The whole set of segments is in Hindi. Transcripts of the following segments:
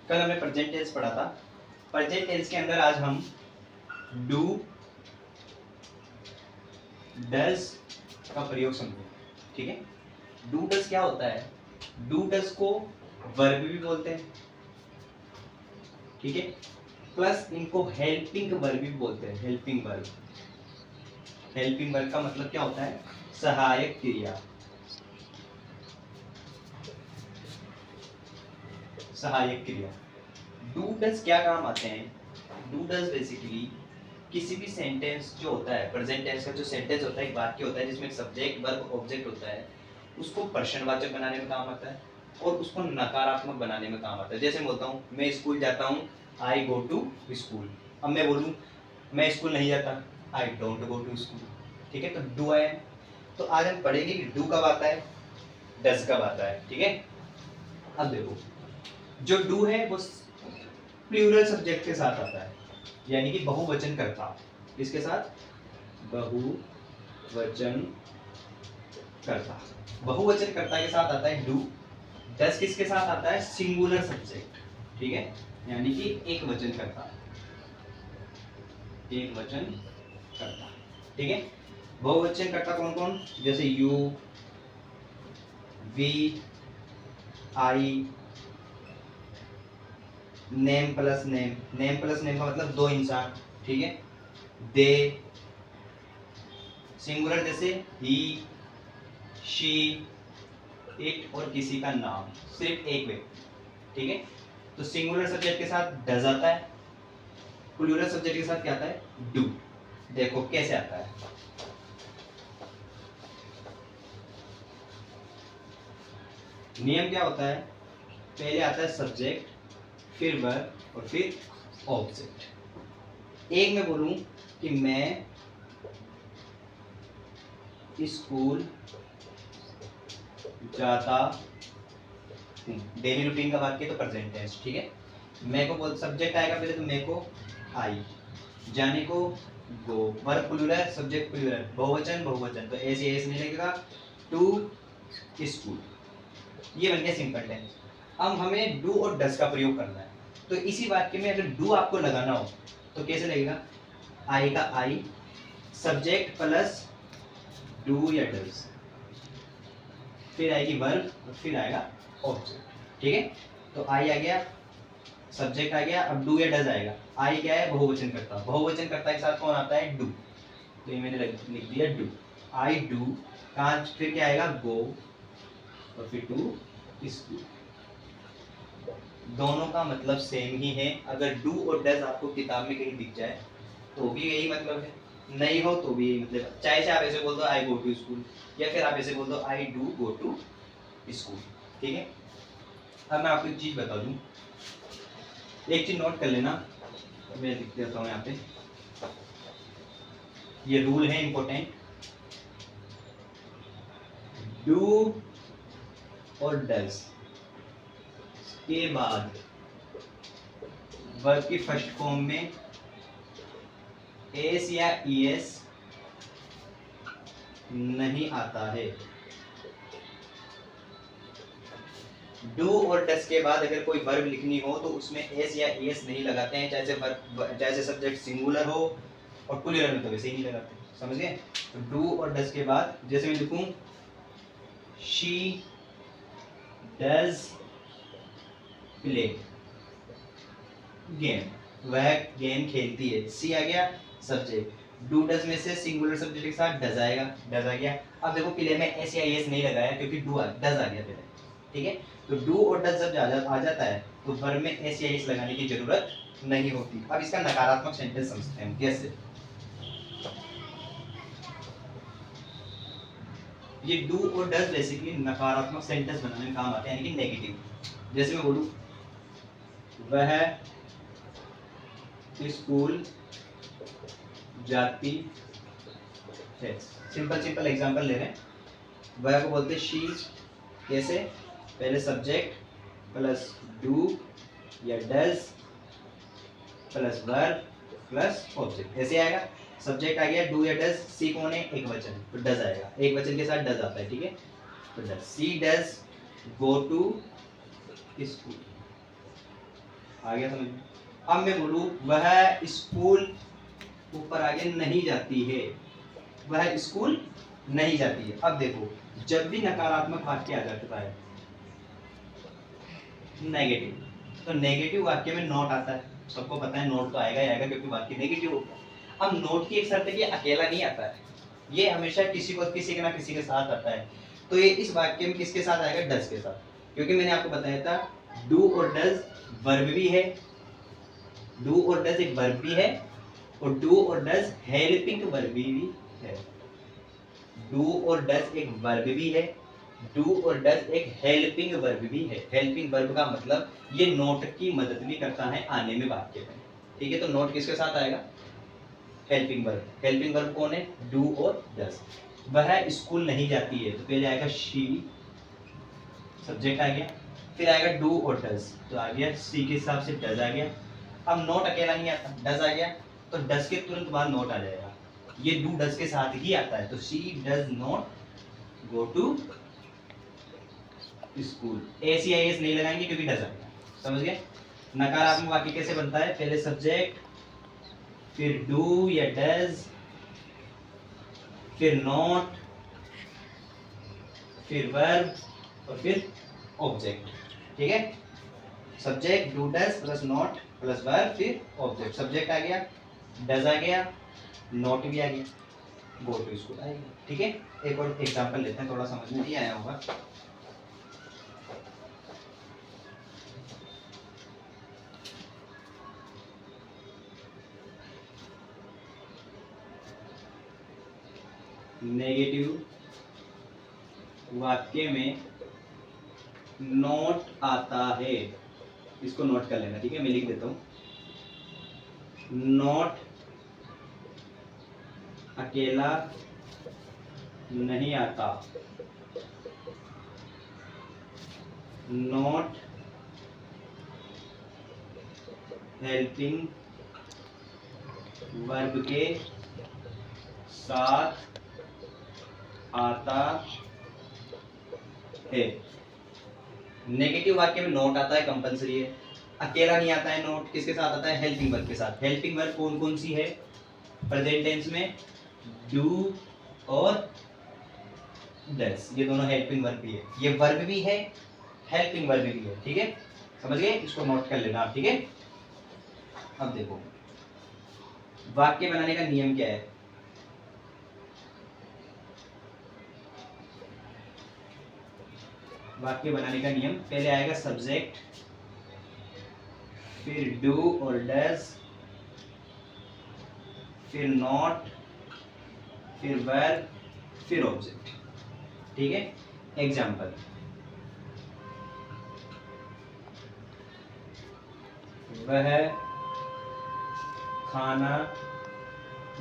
कल हमने प्रेजेंट टेंस पढ़ा था। प्रेजेंट टेंस के अंदर आज हम डू डज का प्रयोग समझेंगे। ठीक है, डू डज क्या होता है? डू डज को वर्ब भी बोलते हैं, ठीक है, प्लस इनको हेल्पिंग वर्ब भी बोलते हैं। हेल्पिंग वर्ब, हेल्पिंग वर्ब का मतलब क्या होता है? सहायक क्रिया। सहायक क्रिया। डू डज क्या काम आते हैं? डू डज बेसिकली किसी भी सेंटेंस जो होता है, प्रेजेंट टेंस का जो सेंटेंस होता है, एक वाक्य होता है जिसमें एक सब्जेक्ट वर्ब ऑब्जेक्ट होता है, उसको प्रश्नवाचक बनाने में काम आता है और उसको नकारात्मक बनाने में काम आता है। जैसे मैं बोलता हूँ मैं स्कूल जाता हूँ, आई गो टू स्कूल। अब मैं बोलूँ मैं स्कूल नहीं जाता, I don't go to school. ठीक है, तो डू आई एम। तो आज हम पढ़ेंगे कि डू कब आता है, डज कब आता है। ठीक है, अब देखो जो डू है वो प्लूरल सब्जेक्ट के साथ आता है, यानी कि बहुवचन कर्ता। किसके साथ? बहुवचन कर्ता। बहुवचन कर्ता के साथ आता है डू। डज किसके साथ आता है? Singular subject. ठीक है, यानी कि एक वचन कर्ता, एक वचन कर्ता। ठीक है, बहुवचन कर्ता कौन कौन? जैसे you, we, I, name plus name. Name plus name का मतलब दो इंसान। ठीक है, दे, सिंगुलर जैसे ही, शी, इट और किसी का नाम, सिर्फ एक व्यक्ति। ठीक है, तो सिंगुलर सब्जेक्ट के साथ डज आता है, प्लूरल सब्जेक्ट के साथ क्या आता है? डू। देखो कैसे आता है। नियम क्या होता है? पहले आता है सब्जेक्ट, फिर वर्ब और फिर ऑब्जेक्ट। एक मैं बोलूं कि मैं स्कूल जाता हूं, डेली रूटीन का वाक्य तो प्रेजेंट टेंस। ठीक है, मैं को बोल सब्जेक्ट आएगा पहले, तो मैं को आई, जाने को गो, वर्ब प्लूरल, सब्जेक्ट प्लूरल, बहुवचन बहुवचन, तो ऐसे ऐसे नहीं लगेगा, टू स्कूल। ये बन गया सिंपल टेंस। अब हमें डू और डज का प्रयोग करना है, तो इसी वाक्य में अगर डू आपको लगाना हो तो कैसे लगेगा? आई का आई, सब्जेक्ट प्लस डू या डज, फिर आएगी वर्ब और फिर आएगा ऑब्जेक्ट। ठीक है, तो आई आ गया, सब्जेक्ट आ गया, अब डू या डज आएगा। आई क्या है? बहुवचन करता। बहुवचन करता के साथ कौन आता है? डू। तो ये मैंने लिख दिया डू, आई डू। कहाँ फिर क्या आएगा? गो और फिर टू स्कूल। दोनों का मतलब सेम ही है। अगर डू और डज आपको किताब में कहीं दिख जाए तो भी यही मतलब है, नहीं हो तो भी यही मतलब। चाहे से आप ऐसे बोल दो आई गो टू स्कूल, या फिर आप ऐसे बोल दो I do go to school. ठीक है, अब मैं आपको एक चीज बता दूं, एक चीज नोट कर लेना, मैं लिख देता हूं यहाँ पे, ये रूल है इंपॉर्टेंट। डू और डज के बाद वर्ब की फर्स्ट फॉर्म में एस या ईएस नहीं आता है। डू और डज के बाद अगर कोई वर्ब लिखनी हो तो उसमें एस या ईएस नहीं लगाते हैं, चाहे सब्जेक्ट सिंगुलर हो, और प्लूरल में तो वैसे ही नहीं लगाते। समझ गए? तो डू और डज के बाद जैसे मैं लिखूं शी डज प्ले गेम, वह गेम खेलती है। सी आ गया सब्जेक्ट, डू डज में से सिंगुलर सब्जेक्ट के साथ डज आएगा, डज आ गया। अब देखो प्ले में एस या एस नहीं लगाया क्योंकि डज आ गया पहले। ठीक है, तो डू और डज जब आ जाता है तो वर्ब में एस या एस लगाने की जरूरत नहीं होती। अब इसका नकारात्मक सेंटेंस समझते हैं कैसे। ये डू और डज बेसिकली नकारात्मक सेंटेंस बनाने में काम आते हैं, यानी कि नेगेटिव। जैसे मैं बोलूं वह स्कूल जाती है, सिंपल सिंपल एग्जांपल ले रहे हैं। वह को बोलते शी, कैसे? पहले सब्जेक्ट प्लस डू या does plus verb plus object, ऐसे आएगा। सब्जेक्ट आ गया, डू या डज, सी कौन है? एक वचन, तो डज आएगा, एक वचन के साथ डज आता है। ठीक है, तो does, she does go to school. आ गया समझ में? अब मैं बोलूं वह स्कूल, ऊपर आगे नहीं जाती है, वह स्कूल नहीं जाती है। अब देखो जब भी नकारात्मक वाक्य आ जाता है नेगेटिव, तो नेगेटिव वाक्य में नॉट आता है, सबको पता है नोट तो आएगा ही आएगा क्योंकि वाक्य नेगेटिव हो गया। अब नोट की एक शर्त है कि अकेला नहीं आता है, ये हमेशा किसी के ना किसी के साथ आता है। तो ये इस वाक्य में किसके साथ आएगा? डज के साथ, क्योंकि मैंने आपको बताया था डू और डज वर्ब भी है, डू और डज एक वर्ब भी है, और डू और डज हेल्पिंग वर्ब भी है। डू और डज एक वर्ब भी है, डू और डज एक हेल्पिंग वर्ब भी है। हेल्पिंग वर्ब का मतलब ये नोट की मदद भी करता है आने में वाक्य में, ठीक है? तो नोट किसके साथ आएगा? Helping verb. हेल्पिंग वर्ब कौन है? डू और डज। वह स्कूल नहीं जाती है, तो पहले आएगा शी, सब्जेक्ट आ गया, फिर आएगा डू और डज, तो आ गया सी के हिसाब से डज आ गया। अब नोट अकेला नहीं आता, डज आ गया, तो डज के तुरंत बाद नोट आ जाएगा, ये डू डज के साथ ही आता है, तो she does not go to school. S नहीं लगाएंगे क्योंकि डज आ गया, समझ गए? नकारात्मक वाक्य कैसे बनता है? पहले सब्जेक्ट, फिर डू या डज, फिर नॉट, फिर वर्ब और फिर ऑब्जेक्ट, ठीक है? Subject do does plus not plus verb फिर ऑब्जेक्ट। सब्जेक्ट आ गया, डज आ गया, नॉट भी आ गया, गो टू स्कूल आएगा, ठीक है? एक और एग्जांपल लेते हैं, थोड़ा समझ में नहीं आया होगा। नेगेटिव वाक्य में नोट आता है, इसको नोट कर लेना, ठीक है? मैं लिख देता हूं, नोट अकेला नहीं आता, नोट हेल्पिंग वर्ब के साथ आता है। नेगेटिव वाक्य में नोट आता है, कंपलसरी है। अकेला नहीं आता है नोट, किसके साथ आता है? हेल्पिंग वर्ब के साथ। हेल्पिंग वर्ब कौन कौन सी है प्रेजेंट टेंस में? डू और डज, ये दोनों हेल्पिंग वर्ब भी है, ये वर्ब भी है, हेल्पिंग वर्ब भी है, ठीक है? समझ गए? इसको नोट कर लेना आप, ठीक है? अब देखो वाक्य बनाने का नियम क्या है? वाक्य बनाने का नियम, पहले आएगा सब्जेक्ट, फिर डू और डज, फिर नॉट, फिर वर्ब, फिर ऑब्जेक्ट, ठीक है? एग्जाम्पल, वह खाना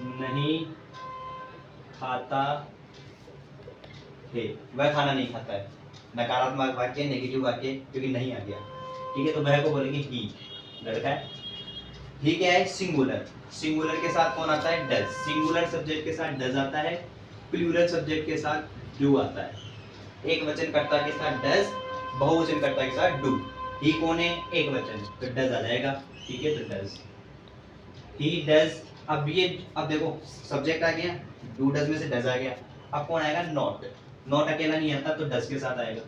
नहीं खाता है, वह खाना नहीं खाता है, नकारात्मक वाक्य, नेगेटिव वाक्य, क्योंकि नहीं आ गया, ठीक है? तो वह को बोलेंगे ही, लड़का है। ही क्या है? सिंगुलर। सिंगुलर के साथ कौन आता है? डज। सिंगुलर सब्जेक्ट के साथ डज आता है, प्लूरल सब्जेक्ट के साथ डू आता है। एक वचन कर्ता के साथ डज, बहुवचन कर्ता के साथ डू। ही कौन है? एक वचन, तो डज आ जाएगा, ठीक है? तो डज, ही डज। अब देखो सब्जेक्ट आ गया, डू डज में से डज आ गया, अब कौन आएगा? नॉट। नॉट अकेला नहीं आता, तो डज के साथ आएगा,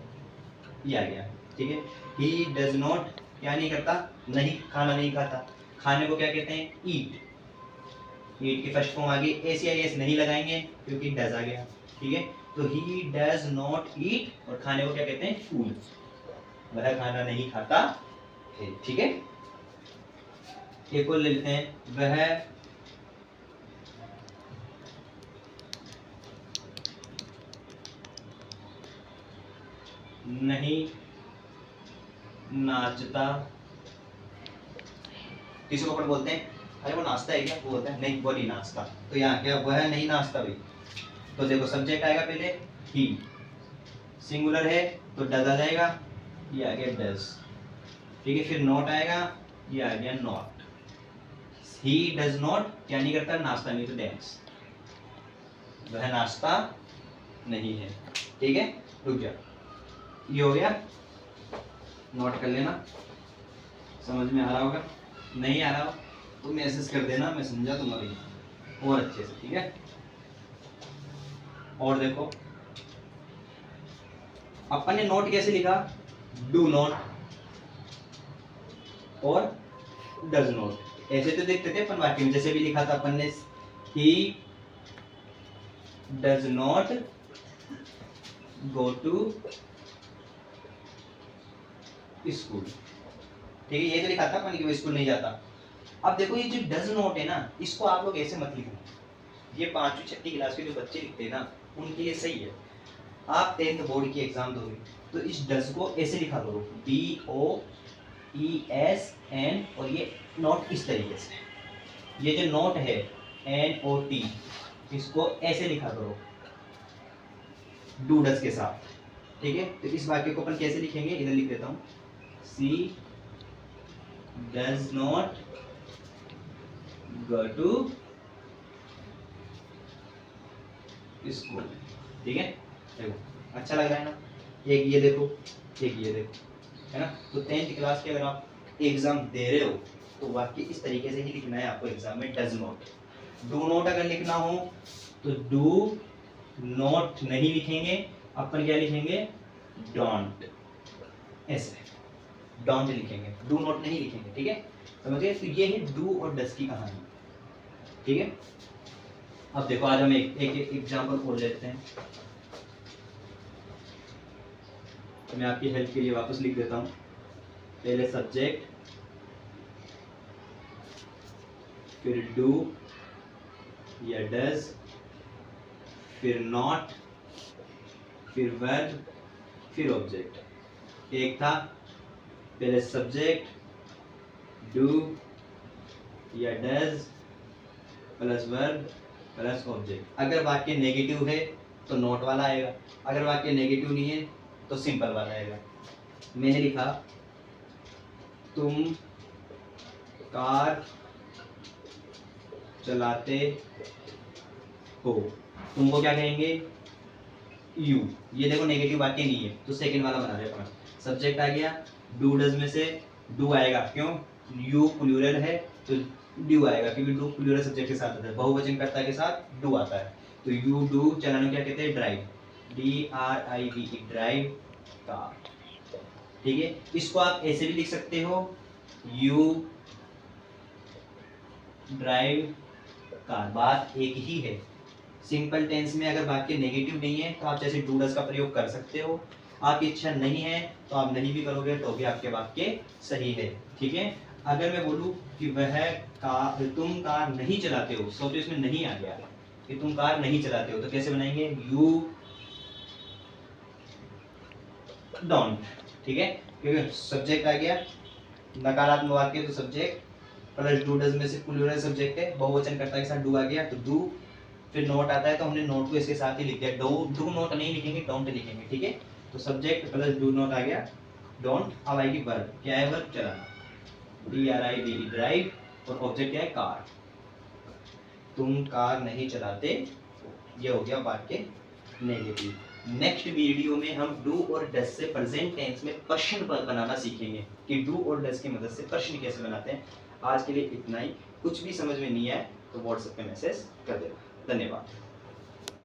ये आ गया, ठीक है? ही डज नॉट, क्या नहीं करता? नहीं, खाना नहीं खाता। खाने को क्या कहते हैं? ईट। ईट की फर्स्ट फॉर्म आ गई, एस नहीं लगाएंगे क्योंकि डज आ गया, ठीक है? तो ही डज नॉट ईट, और खाने को क्या कहते हैं? फूड। वह खाना नहीं खाता है, ठीक है? एक और ले लेते हैं, वह नहीं नाचता, किसी को अपन बोलते हैं अरे वो नाचता है क्या? वो बोलता है नहीं वो नहीं नाचता, तो यहाँ क्या? वह नहीं नाचता भाई। तो देखो सब्जेक्ट आएगा पहले ही, सिंगुलर है तो डज आ जाएगा, ये आ गया डज, ठीक है? फिर नॉट आएगा, ये आ गया नॉट। ही डज नॉट, क्या नहीं करता? नाचता नहीं, तो डांस, वह नाचता नहीं है, ठीक है? रुक जा, ये हो गया, नोट कर लेना। समझ में आ रहा होगा, नहीं आ रहा हो तो मैसेज कर देना, मैं समझा दूंगा भाई और अच्छे से, ठीक है। और देखो अपन ने नोट कैसे लिखा, डू नॉट और डज नॉट, ऐसे तो देखते थे अपन वाक्य में, जैसे भी लिखा था अपन ने, he does not go to school, ठीक है, ये तो लिखा था अपन कि वो स्कूल नहीं जाता। अब देखो ये जो डज नॉट है ना, इसको आप लोग ऐसे मत लिखो, ये 5वीं 6वीं क्लास के जो बच्चे लिखते हैं ना उनके लिए सही है। आप 10th बोर्ड की एग्जाम दोगे तो इस डज को ऐसे लिखा करो, DOESN, और ये नोट इस तरीके से, ये जो नोट है NOT, इसको ऐसे लिखा करो डू डज के साथ, ठीक है। तो इस वाक्य को अपन कैसे लिखेंगे, इधर लिख देता हूँ, she does not go to school, ठीक है। देखो अच्छा लग रहा है ना, एक ये देखो एक ये देखो, है ना। तो 10th क्लास के अगर आप एग्जाम दे रहे हो तो वाक्य इस तरीके से ही लिखना है आपको एग्जाम में, डज नॉट। डू नॉट अगर लिखना हो तो डू नॉट नहीं लिखेंगे, अपन क्या लिखेंगे, डोंट, ऐसे डोंट लिखेंगे, डू नॉट नहीं लिखेंगे, ठीक है, समझिए। तो ये है डू और डज की कहानी, ठीक है। अब देखो आज हम एक एग्जाम्पल और लेते हैं, तो मैं आपकी हेल्प के लिए वापस लिख देता हूँ, पहले सब्जेक्ट, फिर डू या डज, फिर नॉट, फिर वर्ब, फिर ऑब्जेक्ट। एक था पहले सब्जेक्ट, डू या does plus verb plus object. अगर वाक्य नेगेटिव है तो नॉट वाला आएगा, अगर वाक्य नेगेटिव नहीं है तो सिंपल वाला आएगा। मैंने लिखा तुम कार चलाते हो, तुमको क्या कहेंगे, यू। ये देखो नेगेटिव वाक्य नहीं है तो सेकंड वाला बना रहे अपन। सब्जेक्ट आ गया, डू डज में से डू आएगा, क्यों, यू प्लूरल है तो ड्यू आएगा, क्योंकि डू प्लूरल सब्जेक्ट के साथ आता है, बहुवचन कर्ता के साथ डू आता है। तो यू डू चलाने क्या कहते हैं, ड्राइव, DRIV, ड्राइव कार, ठीक है। इसको आप ऐसे भी लिख सकते हो, यू ड्राइव कार, बात एक ही है। सिंपल टेंस में अगर वाक्य नेगेटिव नहीं है तो आप जैसे डू डज का प्रयोग कर सकते हो, आपकी इच्छा नहीं है तो आप नहीं भी करोगे तो भी आपके वाक्य सही है, ठीक है। अगर मैं बोलूं कि तुम कार नहीं चलाते हो, सोचो इसमें नहीं आ गया कि तुम कार नहीं चलाते हो, तो कैसे बनाएंगे, यू डोंट, ठीक है, क्योंकि सब्जेक्ट आ गया, नकारात्मक वाक्य तो सब्जेक्ट प्लस डू डज में से प्लूरल सब्जेक्ट है, बहुवचन कर्ता के साथ डू आ गया तो डू, फिर नोट आता है तो हमने नोट को इसके साथ ही लिख दिया, डू नोट नहीं लिखेंगे, डोंट लिखेंगे, ठीक है। तो सब्जेक्ट प्लस डू नोट आ गया, डोंट। अब आएगी वर्ब, क्या है वर्ब, चलाना, DRIV ड्राइव, और ऑब्जेक्ट क्या है, कार, तुम कार नहीं चलाते, ये हो गया वाक्य नेगेटिव। नेक्स्ट वीडियो में हम डू और डज से प्रेजेंट टेंस में प्रश्न बनाना सीखेंगे कि डू और डज की मदद से प्रश्न कैसे बनाते हैं। आज के लिए इतना ही, कुछ भी समझ में नहीं आए तो व्हाट्सएप पे मैसेज कर देना। धन्यवाद।